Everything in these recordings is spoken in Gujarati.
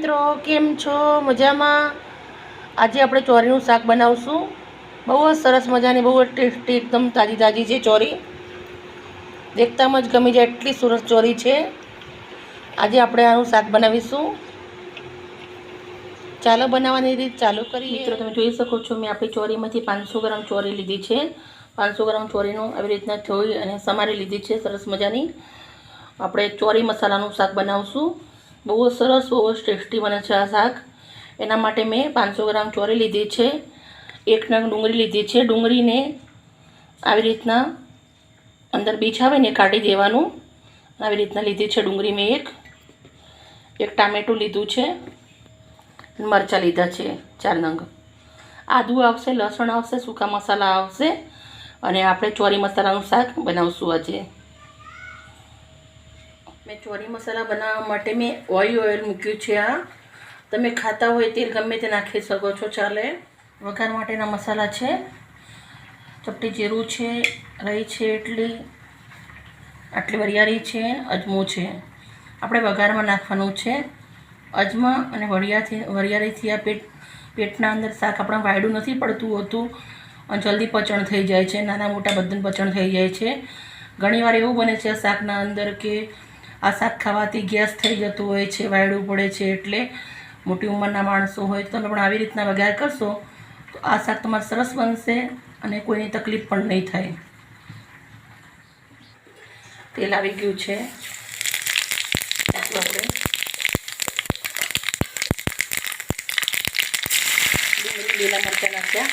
મિત્રો, કેમ છો? મજામાં? આજે આપણે ચોરીનું શાક બનાવશું. બહુ જ સરસ મજાની, બહુ જ ટેસ્ટી, એકદમ તાજી તાજી છે ચોરી. દેખતામાં જ ગમી જાય એટલી સરસ ચોરી છે. આજે આપણે આનું શાક બનાવીશું. ચાલો બનાવવાની રીત ચાલુ કરીએ. મિત્રો, તમે જોઈ શકો છો, મેં આપણી ચોરીમાંથી 500 ગ્રામ ચોરી લીધી છે. 500 ગ્રામ ચોરીનું આવી રીતના ધોઈ અને સમારી લીધી છે સરસ મજાની. આપણે ચોરી મસાલાનું શાક બનાવશું. બહુ જ સરસ, બહુ જ ટેસ્ટી બને છે આ શાક. એના માટે મેં 500 ગ્રામ ચોરી લીધી છે. 1 નંગ ડુંગળી લીધી છે. ડુંગળીને આવી રીતના અંદર બીજ આવે ને કાઢી દેવાનું. આવી રીતના લીધી છે ડુંગળી મેં. એક ટામેટું લીધું છે. મરચાં લીધા છે 4 નંગ. આદું આવશે, લસણ આવશે, સૂકા મસાલા આવશે અને આપણે ચોરી મસાલાનું શાક બનાવશું આજે. મેં ચોરી મસાલા બનાવવા માટે મેં ઓઇલ મૂક્યું છે. આ તમે ખાતા હોય તેલ ગમે તે નાખી શકો છો, ચાલે. વઘાર માટેના મસાલા છે. ચપટી જીરું છે, રાઈ છે આટલી વરિયાળી છે, અજમો છે. આપણે વઘારમાં નાખવાનું છે. અજમા અને વરિયાળીથી આ પેટના અંદર શાક આપણા વાયડું નથી પડતું હોતું અને જલ્દી પચણ થઈ જાય છે. નાના મોટા બધાને પચણ થઈ જાય છે. ઘણીવાર એવું બને છે શાકના અંદર કે આ શાક ખાવાથી ગેસ થઈ જતું હોય છે, વાયડું પડે છે. એટલે મોટી ઉંમરના માણસો હોય તો તમે પણ આવી રીતના વઘાર કરશો તો આ શાક તમારે સરસ બનશે અને કોઈની તકલીફ પણ નહીં થાય. તેલ આવી ગયું છે. આપણે ડુંગળી, લીલા મરચાં નાખ્યા.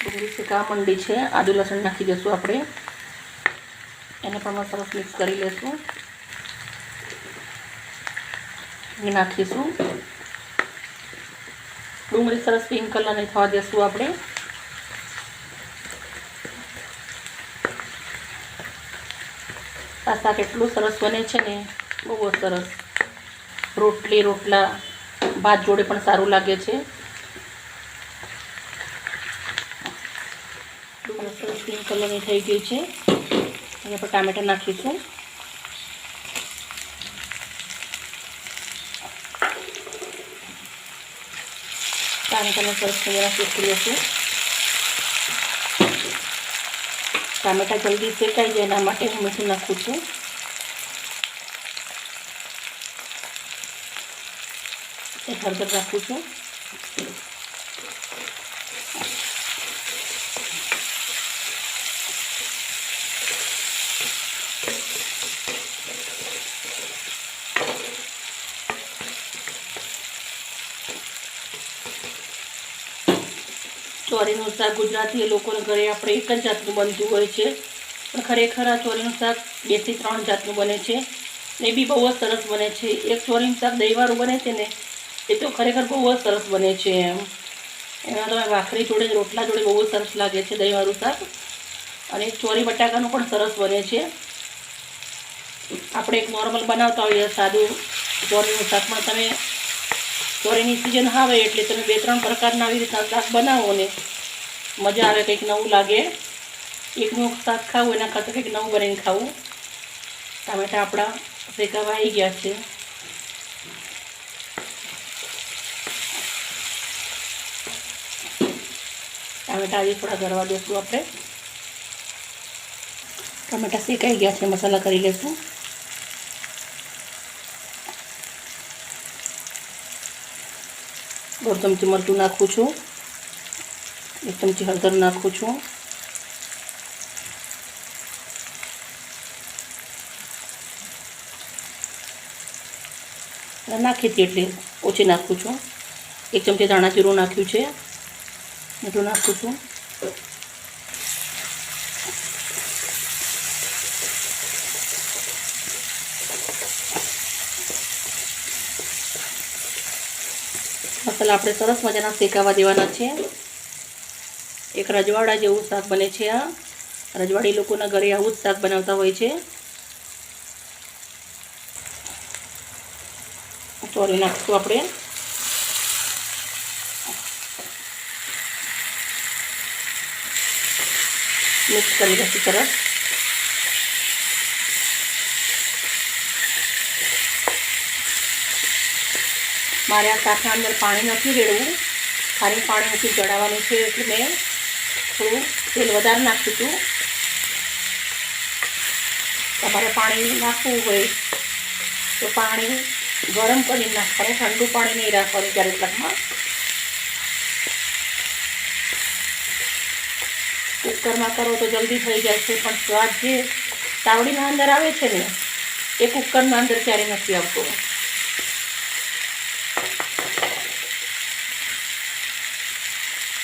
ડુંગળી શેકાવા માંડી છે. આદુ લસણ નાખી દઈશું આપણે. એને પણ સરસ મિક્સ કરી લઈશું. એ નાખીશું. ડુંગળી સરસ પિંક કલરની થવા દઈશું આપણે. આ શાક એટલું સરસ બને છે ને, બહુ સરસ. રોટલા ભાત જોડે પણ સારું લાગે છે. ડુંગળી સરસ પિંક કલરની થઈ ગઈ છે. અહીંયા પર ટામેટા નાખીશું. ટામેટાને સરસ મજાના શેકી લઈશું. ટામેટા જલ્દી શેકાઈ જાય એના માટે હું મીઠું નાખું છું. હળદર નાખું છું. ચોરીનું શાક ગુજરાતી લોકોને ઘરે આપણે એક જ જાતનું બનતું હોય છે, પણ ખરેખર આ ચોરીનું શાક 2 થી 3 જાતનું બને છે. એ બી બહુ જ સરસ બને છે. એક ચોરીનું શાક દહીંવાળું બને છે ને, એ તો ખરેખર બહુ જ સરસ બને છે. એમાં તમે ભાખરી જોડે, રોટલા જોડે બહુ જ સરસ લાગે છે દહીંવાળું શાક. અને ચોરી બટાકાનું પણ સરસ બને છે. આપણે એક નોર્મલ બનાવતા હોઈએ સાદું ચોરીનું શાક, પણ તમે ચોરીની સિઝન આવે એટલે તમે 2-3 પ્રકારના આવી રીતના શાક બનાવો ને, મજા આવે. કંઈક નવું લાગે. એકનું શાક ખાવું એના કરતાં કંઈક નવું બનાવીને ખાવું. ટામેટા આપણા શેકાવા આવી ગયા છે. ટામેટા આજે થોડા ગળવા દઈશું આપણે. ટામેટા શેકાઈ ગયા છે. મસાલા કરી લઈશું. દોઢ ચમચી મરચું નાખું છું. 1 ચમચી હળદર નાખું છું. નાખી હતી એટલે ઓછી નાખું છું. 1 ચમચી ધાણા જીરું નાખ્યું છે. મીઠું નાખું છું. મસાલા આપણે સરસ મજાના શેકાવા દેવાના છે. એક રજવાડા જેવું શાક બને છે. આ રજવાડી લોકોના ઘરે આવું જ શાક બનાવતા હોય છે. ચોરી નાખશું આપણે. મિક્સ કરી દઈશું સરસ. મારે આ શાકના અંદર પાણી નથી રેડવું, ખાલી પાણી મૂકી ચડાવવાનું છે, એટલે મેં થોડું તેલ વધારે નાખ્યું હતું. તમારે પાણી નાખવું હોય તો પાણી ગરમ કરીને નાખવાનું, ઠંડુ પાણી નહીં રાખવાનું ત્યારે શાકમાં. કુકરમાં કરો તો જલ્દી થઈ જાય છે, પણ સ્વાદ જે તાવડીના અંદર આવે છે ને એ કુકરના અંદર ક્યારેય નથી આવતો.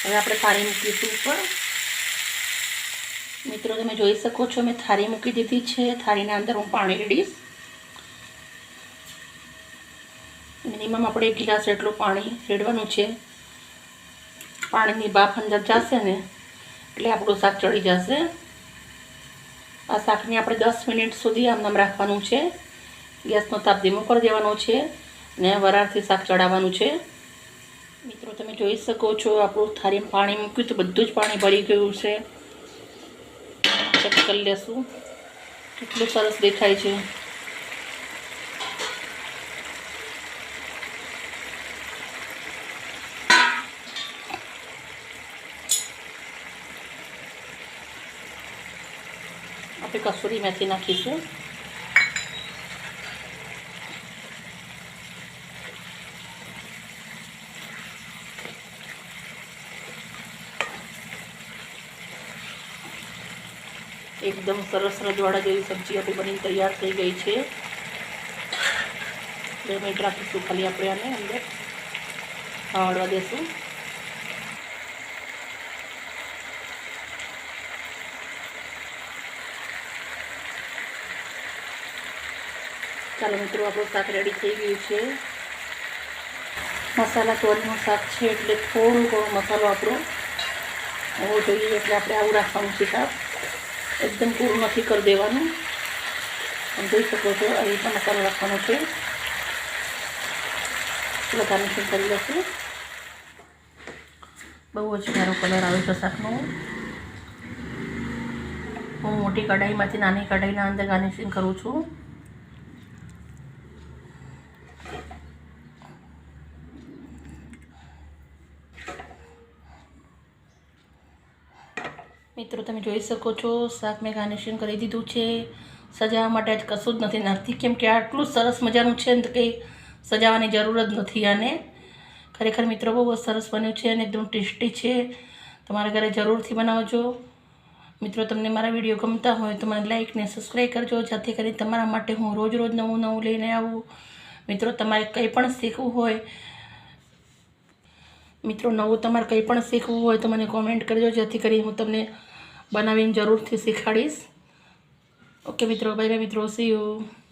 હવે આપણે થાળી મૂકીશું ઉપર. મિત્રો તમે જોઈ શકો છો મેં થાળી મૂકી દીધી છે. થાળીના અંદર હું પાણી રેડીશ. મિનિમમ આપણે 1 ગ્લાસ એટલું પાણી રેડવાનું છે. પાણીની બાફ અંદર જશે ને એટલે આપણું શાક ચડી જશે. આ શાકને આપણે 10 મિનિટ સુધી આમ રાખવાનું છે. ગેસનો તાપ ધીમો કરી દેવાનો છે અને વરાળથી શાક ચડાવવાનું છે. મિત્રો તમે જોઈ શકો છો આપણું થાળીમાં પાણી મૂક્યું તો બધું જ પાણી ભરી ગયું છે. ચેક કરી લેશું કેટલું સરસ દેખાય છે. આપણે કસૂરી મેથી નાખીશું. એકદમ સરસ રજવાડા જેવી સબ્જી આપણી બની તૈયાર થઈ ગઈ છે. 2 મિનિટ રાખીશું ખાલી આપણે આને અંદર હળવા દેશું. ચાલો મિત્રો આપણું શાક રેડી થઈ ગયું છે. મસાલા ચોરીનું શાક છે એટલે થોડો મસાલો આપણો હોવો જોઈએ, એટલે આપણે આવું રાખવાનું છે શાક. એકદમ પૂરું નથી કરી દેવાનું. તમે જોઈ શકો છો આવી રીતના મસાલો રાખવાનો છે. બધાને મિક્સ કરી લઈશું. બહુ જ સારો કલર આવે છે શાકનો. હું મોટી કઢાઈમાંથી નાની કઢાઈના અંદર ગાર્નિશિંગ કરું છું. મિત્રો તમે જોઈ શકો છો શાક મેં ગાર્નિશિંગ કરી દીધું છે. સજાવવા માટે આજ કશું જ નથી નાખતી, કેમ કે આટલું સરસ મજાનું છે ને તો કંઈ સજાવવાની જરૂર જ નથી. આને ખરેખર મિત્રો બહુ સરસ બન્યું છે અને એકદમ ટેસ્ટી છે. તમારા ઘરે જરૂરથી બનાવજો. મિત્રો તમને મારા વિડીયો ગમતા હોય તો મને લાઈક ને સબસ્ક્રાઈબ કરજો, જેથી કરી તમારા માટે હું રોજ નવું લઈને આવું. મિત્રો તમારે કંઈ પણ શીખવું હોય, મિત્રો તમારે કંઈ પણ શીખવું હોય તો મને કોમેન્ટ કરજો, જેથી કરી હું તમને બનાવીને જરૂરથી શીખવાડીશ. ઓકે મિત્રો, બાય મિત્રો, સી યુ.